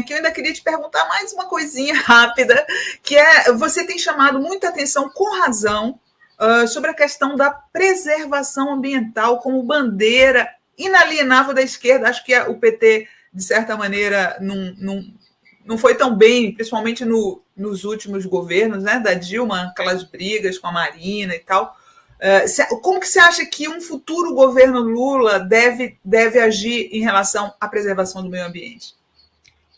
Aqui eu ainda queria te perguntar mais uma coisinha rápida, que é, você tem chamado muita atenção, com razão, sobre a questão da preservação ambiental como bandeira inalienável da esquerda. Acho que o PT, de certa maneira, não foi tão bem, principalmente nos últimos governos, né, da Dilma, aquelas brigas com a Marina e tal. Como que você acha que um futuro governo Lula deve agir em relação à preservação do meio ambiente?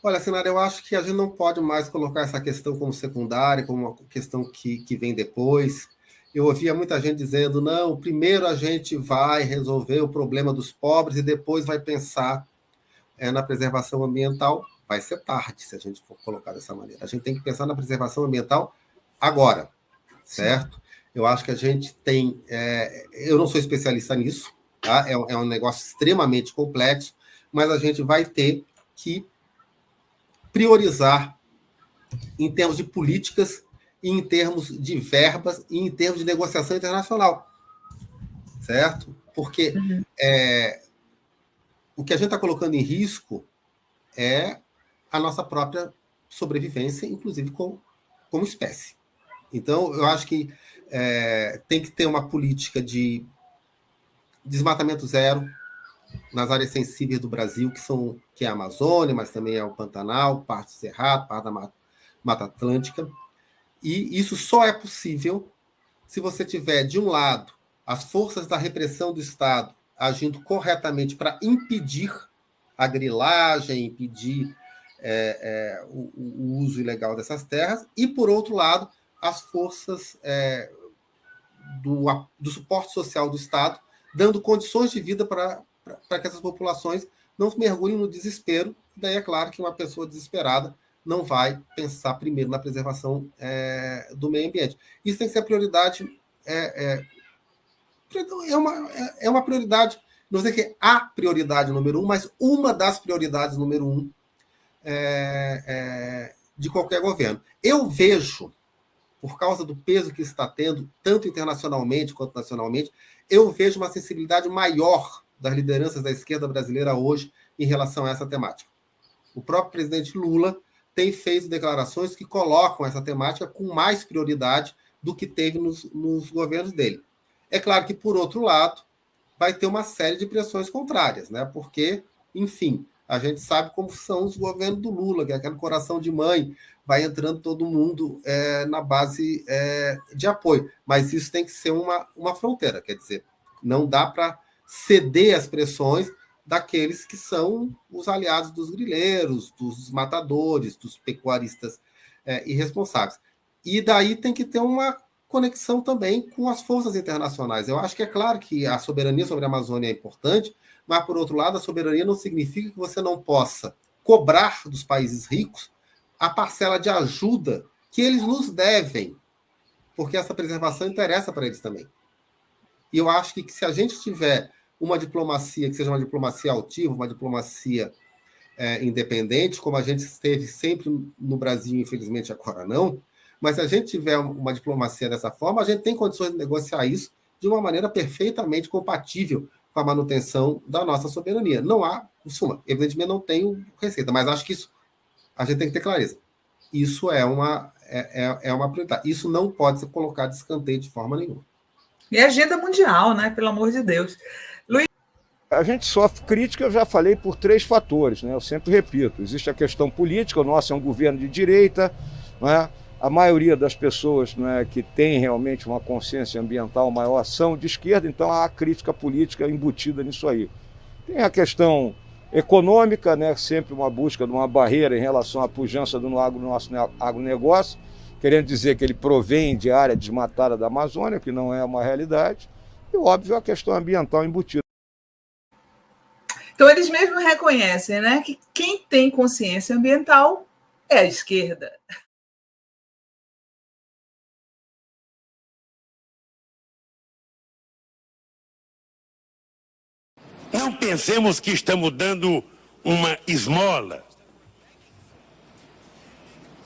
Olha, Sinara, eu acho que a gente não pode mais colocar essa questão como secundária, como uma questão que vem depois. Eu ouvia muita gente dizendo, não, primeiro a gente vai resolver o problema dos pobres e depois vai pensar na preservação ambiental. Vai ser tarde, se a gente for colocar dessa maneira. A gente tem que pensar na preservação ambiental agora, certo? Sim. Eu acho que a gente tem... eu não sou especialista nisso, tá? É um negócio extremamente complexo, mas a gente vai ter que priorizar em termos de políticas, em termos de verbas e em termos de negociação internacional, certo? Porque o que a gente está colocando em risco é a nossa própria sobrevivência, inclusive como espécie. Então, eu acho que tem que ter uma política de desmatamento zero nas áreas sensíveis do Brasil, que é a Amazônia, mas também é o Pantanal, parte do Cerrado, parte da Mata Atlântica. E isso só é possível se você tiver, de um lado, as forças da repressão do Estado agindo corretamente para impedir a grilagem, impedir o uso ilegal dessas terras, e, por outro lado, as forças do suporte social do Estado, dando condições de vida para que essas populações não mergulhem no desespero. Daí é claro que uma pessoa desesperada não vai pensar primeiro na preservação do meio ambiente. Isso tem que ser a prioridade. É uma prioridade, não vou dizer que é a prioridade número 1, mas uma das prioridades número 1 de qualquer governo. Eu vejo, por causa do peso que está tendo, tanto internacionalmente quanto nacionalmente, eu vejo uma sensibilidade maior das lideranças da esquerda brasileira hoje em relação a essa temática. O próprio presidente Lula tem feito declarações que colocam essa temática com mais prioridade do que teve nos governos dele. É claro que, por outro lado, vai ter uma série de pressões contrárias, né? Porque, enfim, a gente sabe como são os governos do Lula, que é aquele coração de mãe, vai entrando todo mundo na base de apoio. Mas isso tem que ser uma fronteira, quer dizer, não dá para ceder às pressões daqueles que são os aliados dos grileiros, dos matadores, dos pecuaristas irresponsáveis. E daí tem que ter uma conexão também com as forças internacionais. Eu acho que é claro que a soberania sobre a Amazônia é importante, mas, por outro lado, a soberania não significa que você não possa cobrar dos países ricos a parcela de ajuda que eles nos devem, porque essa preservação interessa para eles também. E eu acho que se a gente tiver uma diplomacia que seja uma diplomacia altiva, uma diplomacia independente, como a gente esteve sempre no Brasil, infelizmente agora não, mas se a gente tiver uma diplomacia dessa forma, a gente tem condições de negociar isso de uma maneira perfeitamente compatível com a manutenção da nossa soberania. Não há, em suma, evidentemente não tenho receita, mas acho que isso a gente tem que ter clareza. Isso é uma prioridade. Isso não pode ser colocado de escanteio de forma nenhuma. E agenda mundial, né? Pelo amor de Deus. Luiz... A gente sofre crítica, eu já falei, por 3 fatores, né? Eu sempre repito. Existe a questão política, o nosso é um governo de direita, né? A maioria das pessoas, né, que tem realmente uma consciência ambiental maior são de esquerda, então há crítica política embutida nisso aí. Tem a questão econômica, né, sempre uma busca de uma barreira em relação à pujança do nosso agronegócio, querendo dizer que ele provém de área desmatada da Amazônia, que não é uma realidade, e, óbvio, a questão ambiental embutida. Então, eles mesmos reconhecem, né, que quem tem consciência ambiental é a esquerda. Não pensemos que estamos dando uma esmola,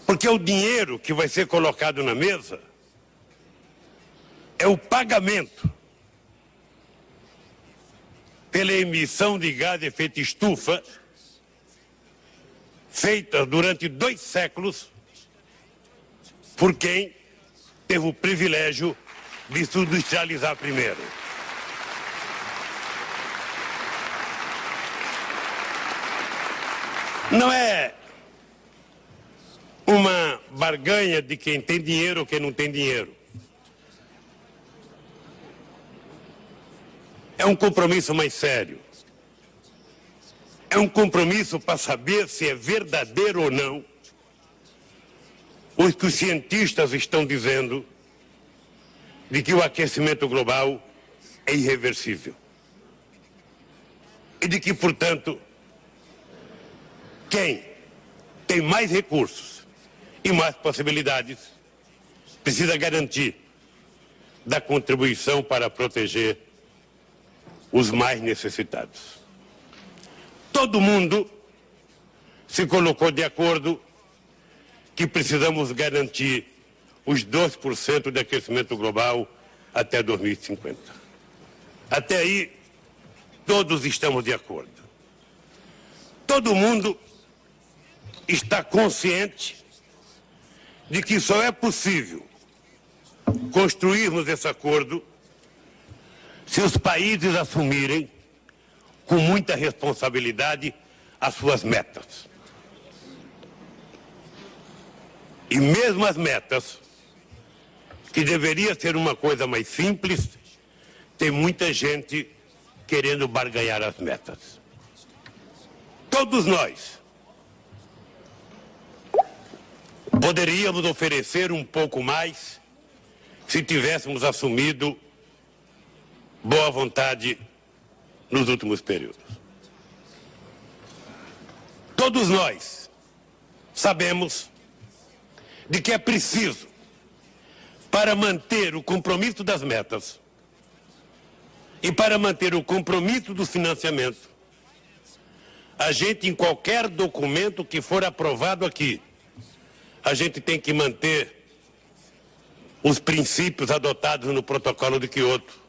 porque o dinheiro que vai ser colocado na mesa é o pagamento pela emissão de gás de efeito estufa feitas durante 2 séculos por quem teve o privilégio de se industrializar primeiro. Não é uma barganha de quem tem dinheiro ou quem não tem dinheiro. É um compromisso mais sério. É um compromisso para saber se é verdadeiro ou não o que os cientistas estão dizendo de que o aquecimento global é irreversível. E de que, portanto, quem tem mais recursos e mais possibilidades precisa garantir da contribuição para proteger os mais necessitados. Todo mundo se colocou de acordo que precisamos garantir os 2% de aquecimento global até 2050. Até aí, todos estamos de acordo. Todo mundo está consciente de que só é possível construirmos esse acordo se os países assumirem com muita responsabilidade as suas metas. E mesmo as metas, que deveria ser uma coisa mais simples, tem muita gente querendo barganhar as metas. Todos nós poderíamos oferecer um pouco mais se tivéssemos assumido boa vontade nos últimos períodos. Todos nós sabemos de que é preciso, para manter o compromisso das metas e para manter o compromisso do financiamento, a gente, em qualquer documento que for aprovado aqui, a gente tem que manter os princípios adotados no Protocolo de Quioto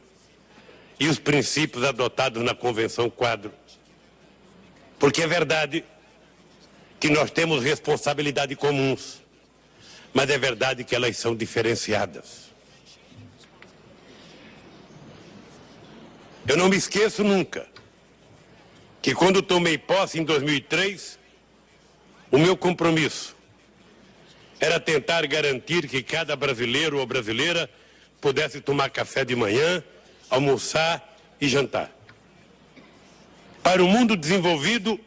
e os princípios adotados na Convenção Quadro. Porque é verdade que nós temos responsabilidades comuns, mas é verdade que elas são diferenciadas. Eu não me esqueço nunca que quando tomei posse em 2003, o meu compromisso era tentar garantir que cada brasileiro ou brasileira pudesse tomar café de manhã, almoçar e jantar. Para o mundo desenvolvido,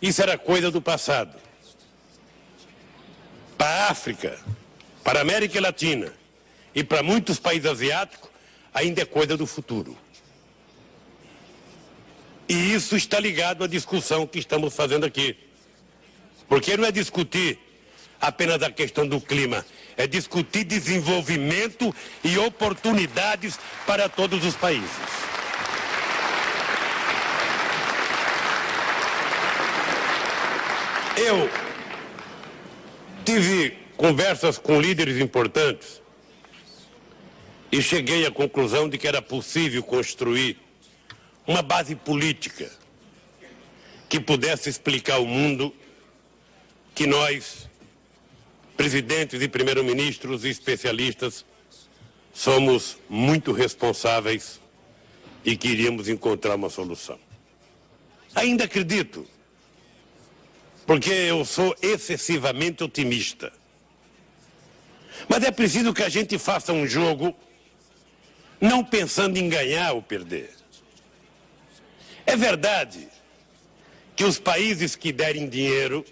isso era coisa do passado. Para a África, para a América Latina e para muitos países asiáticos, ainda é coisa do futuro. E isso está ligado à discussão que estamos fazendo aqui. Porque não é discutir apenas a questão do clima, é discutir desenvolvimento e oportunidades para todos os países. Eu tive conversas com líderes importantes e cheguei à conclusão de que era possível construir uma base política que pudesse explicar ao mundo que nós, presidentes e primeiros-ministros e especialistas, somos muito responsáveis e queríamos encontrar uma solução. Ainda acredito, porque eu sou excessivamente otimista. Mas é preciso que a gente faça um jogo não pensando em ganhar ou perder. É verdade que os países que derem dinheiro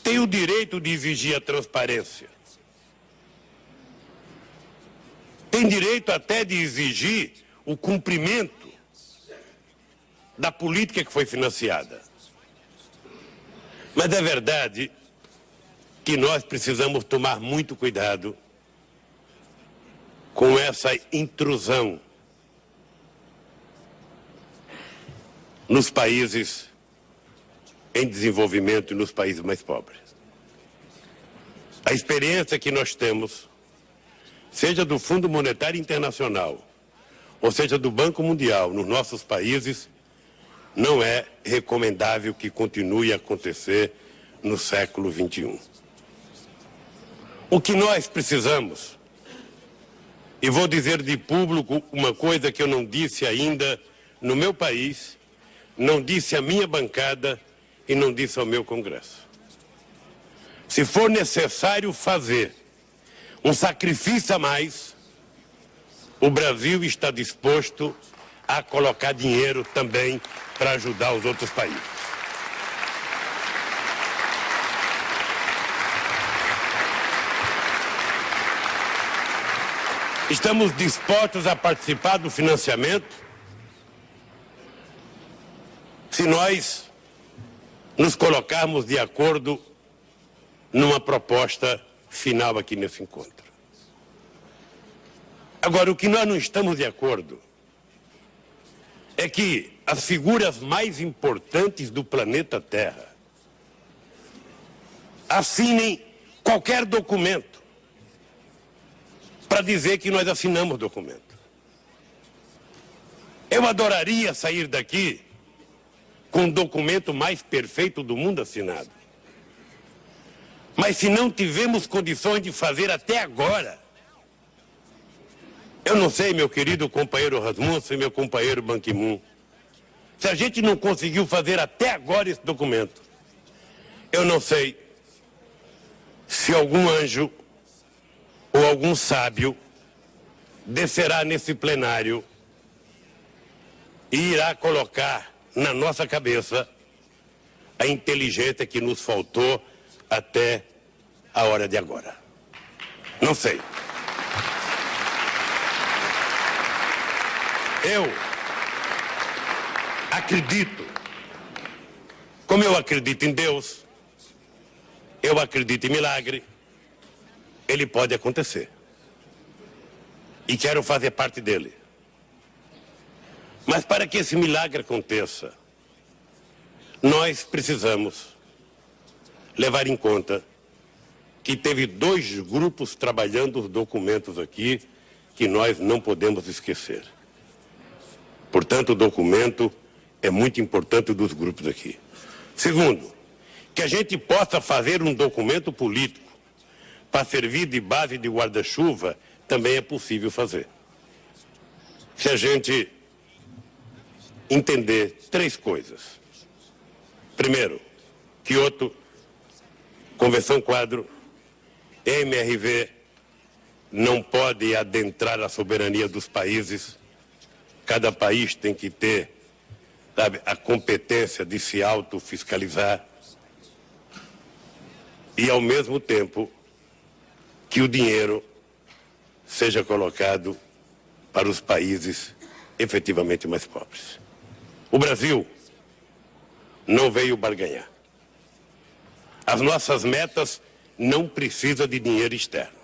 têm o direito de exigir a transparência. Tem direito até de exigir o cumprimento da política que foi financiada. Mas é verdade que nós precisamos tomar muito cuidado com essa intrusão nos países em desenvolvimento e nos países mais pobres. A experiência que nós temos, seja do Fundo Monetário Internacional, ou seja do Banco Mundial, nos nossos países, não é recomendável que continue a acontecer no século XXI. O que nós precisamos, e vou dizer de público uma coisa que eu não disse ainda no meu país, não disse à minha bancada e não disse ao meu Congresso. Se for necessário fazer um sacrifício a mais, o Brasil está disposto a colocar dinheiro também para ajudar os outros países. Estamos dispostos a participar do financiamento se nós nos colocarmos de acordo numa proposta final aqui nesse encontro. Agora, o que nós não estamos de acordo é que as figuras mais importantes do planeta Terra assinem qualquer documento para dizer que nós assinamos documento. Eu adoraria sair daqui com o documento mais perfeito do mundo assinado. Mas se não tivemos condições de fazer até agora, eu não sei, meu querido companheiro Rasmussen e meu companheiro Ban Ki-moon, se a gente não conseguiu fazer até agora esse documento, eu não sei se algum anjo ou algum sábio descerá nesse plenário e irá colocar na nossa cabeça a inteligência que nos faltou até a hora de agora. Não sei. Eu acredito, como eu acredito em Deus, eu acredito em milagre, ele pode acontecer. E quero fazer parte dele. Mas para que esse milagre aconteça, nós precisamos levar em conta que teve 2 grupos trabalhando os documentos aqui que nós não podemos esquecer. Portanto, o documento é muito importante dos grupos aqui. Segundo, que a gente possa fazer um documento político para servir de base de guarda-chuva também é possível fazer. Se a gente entender 3 coisas. Primeiro, Kyoto, Convenção Quadro, MRV não pode adentrar a soberania dos países. Cada país tem que ter, sabe, a competência de se autofiscalizar e, ao mesmo tempo, que o dinheiro seja colocado para os países efetivamente mais pobres. O Brasil não veio barganhar. As nossas metas não precisam de dinheiro externo.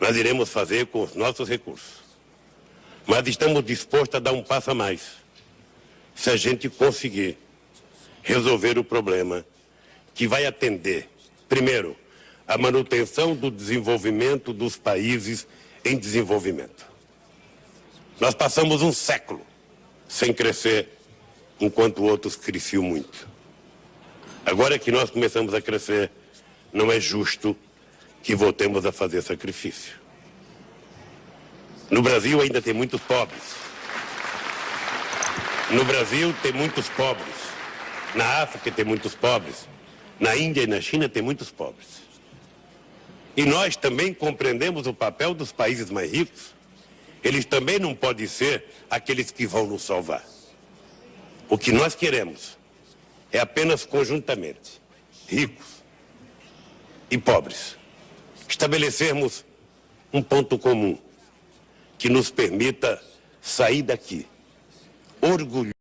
Nós iremos fazer com os nossos recursos. Mas estamos dispostos a dar um passo a mais, se a gente conseguir resolver o problema que vai atender, primeiro, a manutenção do desenvolvimento dos países em desenvolvimento. Nós passamos um século sem crescer, enquanto outros cresciam muito. Agora que nós começamos a crescer, não é justo que voltemos a fazer sacrifício. No Brasil ainda tem muitos pobres. No Brasil tem muitos pobres. Na África tem muitos pobres. Na Índia e na China tem muitos pobres. E nós também compreendemos o papel dos países mais ricos. Eles também não podem ser aqueles que vão nos salvar. O que nós queremos é apenas conjuntamente, ricos e pobres, estabelecermos um ponto comum que nos permita sair daqui orgulhosos